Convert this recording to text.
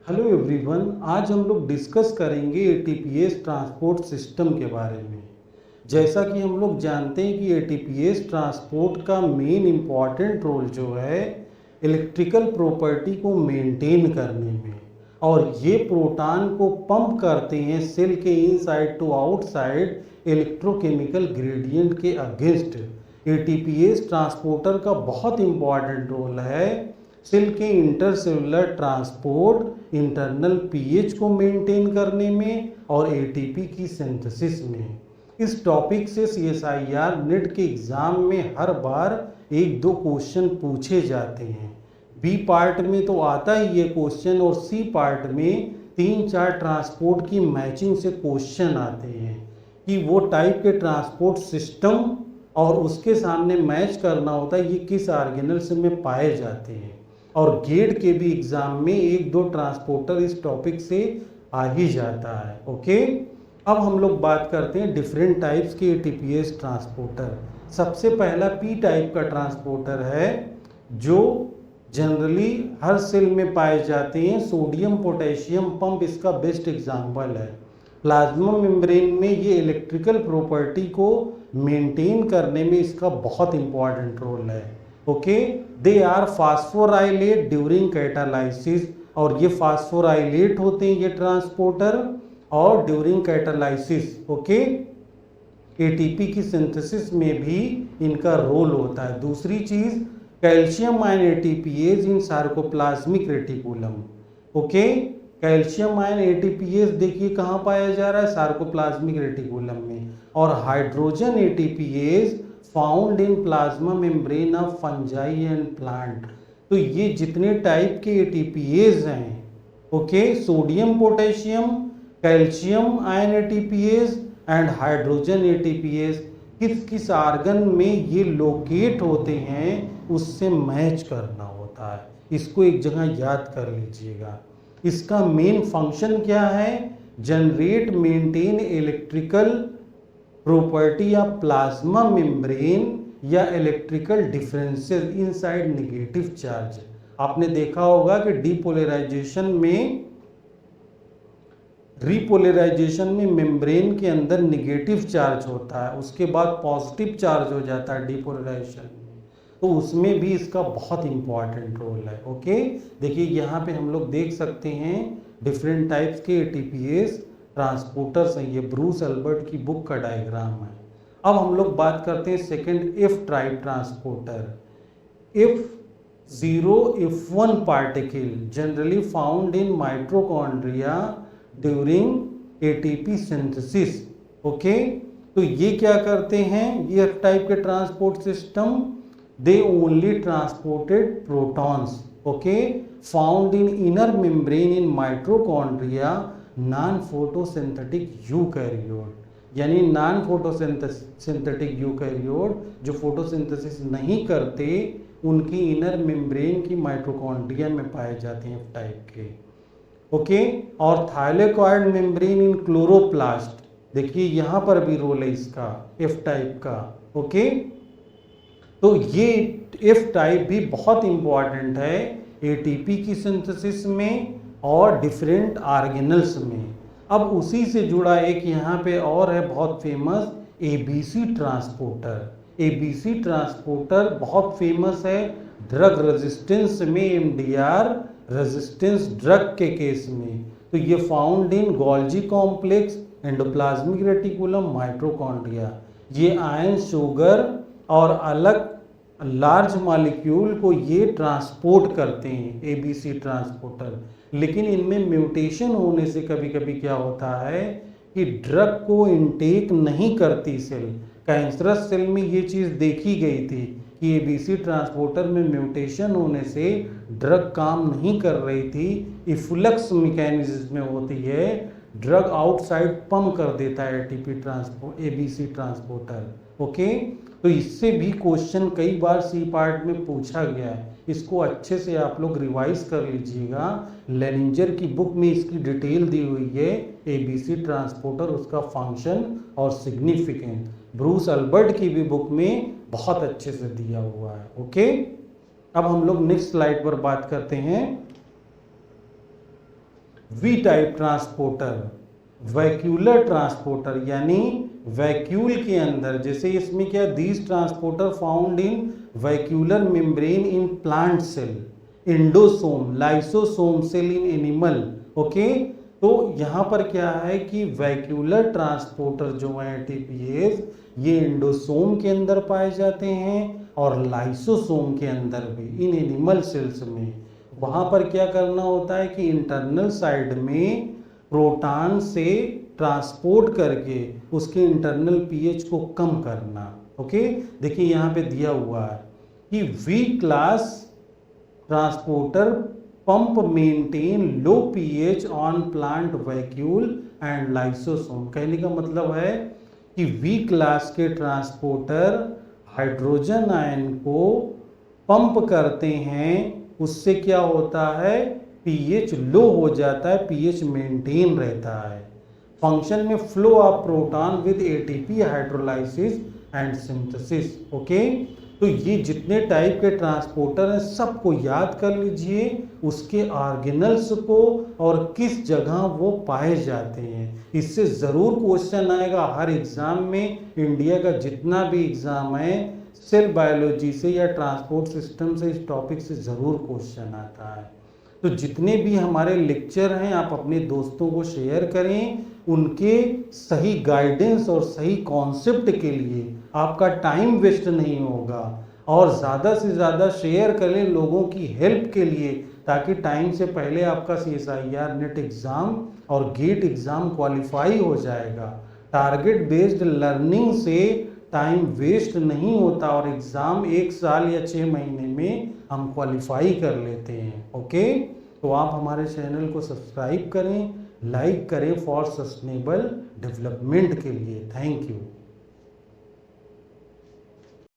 Hello everyone, आज हम लोग डिस्कस करेंगे एटीपीएस ट्रांसपोर्ट सिस्टम के बारे में। जैसा कि हम लोग जानते हैं कि एटीपीएस ट्रांसपोर्ट का मेन इम्पॉर्टेंट रोल जो है इलेक्ट्रिकल प्रॉपर्टी को मेंटेन करने में, और ये प्रोटॉन को पंप करते हैं सेल के inside to outside electrochemical gradient के अगेंस्ट। एटीपीएस ट्रांसपोर्टर का बहुत इम्पॉर्टेंट रोल है सेल के इंटरसेलुलर ट्रांसपोर्ट, इंटरनल पीएच को मेंटेन करने में और एटीपी की सिंथेसिस में। इस टॉपिक से सीएसआईआर नेट के एग्जाम में हर बार एक दो क्वेश्चन पूछे जाते हैं। बी पार्ट में तो आता ही ये क्वेश्चन, और सी पार्ट में 3-4 ट्रांसपोर्ट की मैचिंग से क्वेश्चन आते हैं कि वो टाइप के ट्रांसपोर्ट सिस्टम और उसके सामने मैच करना होता है ये किस ऑर्गेनल्स में पाए जाते हैं। और गेट के भी एग्जाम में एक दो ट्रांसपोर्टर इस टॉपिक से आ ही जाता है। ओके, अब हम लोग बात करते हैं डिफरेंट टाइप्स के एटीपीएस ट्रांसपोर्टर। सबसे पहला पी टाइप का ट्रांसपोर्टर है जो जनरली हर सेल में पाए जाते हैं। सोडियम पोटेशियम पंप इसका बेस्ट एग्जाम्पल है। प्लाज्मा मेम्ब्रेन में ये इलेक्ट्रिकल प्रॉपर्टी को मेंटेन करने में इसका बहुत इंपॉर्टेंट रोल है। Okay, they are phosphorylate during catalysis, और ये फास्फोराइलेट होते हैं ये ट्रांसपोर्टर, और ड्यूरिंग कैटालाइसिस ओके एटीपी की सिंथेसिस में भी इनका रोल होता है। दूसरी चीज, calcium ion ATPase in sarcoplasmic reticulum. Okay, calcium ion ATPase देखिए कहाँ पाया जा रहा है, सार्कोप्लाज्मिक रेटिकुलम में। और hydrogen ATPase found in plasma membrane of fungi and plant. तो ये जितने टाइप के एटीपीएस हैं, okay, sodium potassium, calcium ion ATPase and hydrogen ATPase किस किस आर्गन में ये लोकेट होते हैं उससे मैच करना होता है। इसको एक जगह याद कर लीजिएगा। इसका मेन फंक्शन क्या है, generate maintain electrical property of plasma membrane या electrical differences inside negative charge. आपने देखा होगा कि डीपोलराइजेशन में, रीपोलराइजेशन में मेम्ब्रेन के अंदर नेगेटिव चार्ज होता है, उसके बाद पॉजिटिव चार्ज हो जाता है डीपोलराइजेशन में, तो उसमें भी इसका बहुत इंपॉर्टेंट रोल है। ओके, देखिए यहाँ पे हम लोग देख सकते हैं डिफरेंट टाइप्स के एटीपीएस ट्रांसपोर्टर्स हैं। ये ब्रूस अल्बर्ट की बुक का डायग्राम है। अब हम लोग बात करते हैं second F type transporter. F0 F1 particle generally found in mitochondria during ATP synthesis. Okay, तो ये क्या करते हैं, ये टाइप के transport system, they only transported protons, okay, found in inner membrane in mitochondria non photosynthetic eukaryote. यानी non photosynthetic eukaryote जो photosynthesis नहीं करते, उनकी इनर मेम्ब्रेन की माइटोकॉन्ड्रिया में पाए जाते हैं टाइप के। ओके, और थाइलेकॉइड मेम्ब्रेन इन क्लोरोप्लास्ट, देखिए यहाँ पर भी रोल है इसका एफ टाइप का। ओके, तो ये एफ टाइप भी बहुत इंपॉर्टेंट है एटीपी की सिंथेसिस में और डिफरेंट ऑर्गेनल्स में। अब उसी से जुड़ा एक यहाँ पे और है बहुत famous, ABC transporter. ABC transporter बहुत फेमस है ड्रग रेजिस्टेंस में, एमडीआर रेजिस्टेंस ड्रग के केस में। तो ये found in Golgi complex, endoplasmic reticulum, mitochondria. ये आयन, शुगर और अलग लार्ज मॉलिक्यूल को ये ट्रांसपोर्ट करते हैं एबीसी ट्रांसपोर्टर। लेकिन इनमें म्यूटेशन होने से कभी कभी क्या होता है कि ड्रग को इनटेक नहीं करती सेल। कैंसरस सेल में ये चीज़ देखी गई थी कि एबीसी ट्रांसपोर्टर में म्यूटेशन होने से ड्रग काम नहीं कर रही थी, इफ्लक्स मैकेनिज्म में होती है, ड्रग आउटसाइड पंप कर देता है एबीसी ट्रांसपोर्टर। ओके, तो इससे भी क्वेश्चन कई बार सी पार्ट में पूछा गया है। इसको अच्छे से आप लोग रिवाइज कर लीजिएगा। लेनिंजर की बुक में इसकी डिटेल दी हुई है, एबीसी ट्रांसपोर्टर, उसका फंक्शन और सिग्निफिकेंस। ब्रूस अल्बर्ट की भी बुक में बहुत अच्छे से दिया हुआ है। ओके, अब हम लोग नेक्स्ट स्लाइड पर बात करते हैं V type transporter, vacuolar transporter यानी वैक्यूल के अंदर, जैसे इसमें क्या, these transporter found in vacuolar membrane in plant cell, endosome, lysosome cell in animal. Okay, तो यहाँ पर क्या है कि वैक्यूलर ट्रांसपोर्टर जो है एटीपीएस, ये एंडोसोम के अंदर पाए जाते हैं और लाइसोसोम के अंदर भी, इन एनिमल सेल्स में। वहाँ पर क्या करना होता है कि इंटरनल साइड में प्रोटॉन से ट्रांसपोर्ट करके उसके इंटरनल पीएच को कम करना। ओके, देखिए यहाँ पे दिया हुआ है कि V class transporter pump maintain low pH on plant vacuole and lysosome. कहने का मतलब है कि वी क्लास के ट्रांसपोर्टर हाइड्रोजन आयन को पंप करते हैं, उससे क्या होता है, पीएच लो हो जाता है, पीएच मेंटेन रहता है। फंक्शन में flow of proton with ATP hydrolysis and synthesis. Okay, तो ये जितने टाइप के ट्रांसपोर्टर हैं सबको याद कर लीजिए, उसके ऑर्गेनल्स को और किस जगह वो पाए जाते हैं। इससे ज़रूर क्वेश्चन आएगा हर एग्ज़ाम में, इंडिया का जितना भी एग्ज़ाम है सेल बायोलॉजी से या ट्रांसपोर्ट सिस्टम से, इस टॉपिक से ज़रूर क्वेश्चन आता है। तो जितने भी हमारे लेक्चर हैं आप अपने दोस्तों को शेयर करें, उनके सही गाइडेंस और सही कॉन्सेप्ट के लिए आपका टाइम वेस्ट नहीं होगा, और ज़्यादा से ज़्यादा शेयर करें लोगों की हेल्प के लिए, ताकि टाइम से पहले आपका CSIR नेट एग्ज़ाम और गेट एग्ज़ाम क्वालिफाई हो जाएगा। टारगेट बेस्ड लर्निंग से टाइम वेस्ट नहीं होता और एग्ज़ाम 1 साल या 6 महीने में हम क्वालिफाई कर लेते हैं। ओके, तो आप हमारे चैनल को सब्सक्राइब करें, लाइक करें फॉर सस्टेनेबल डेवलपमेंट के लिए। Thank you.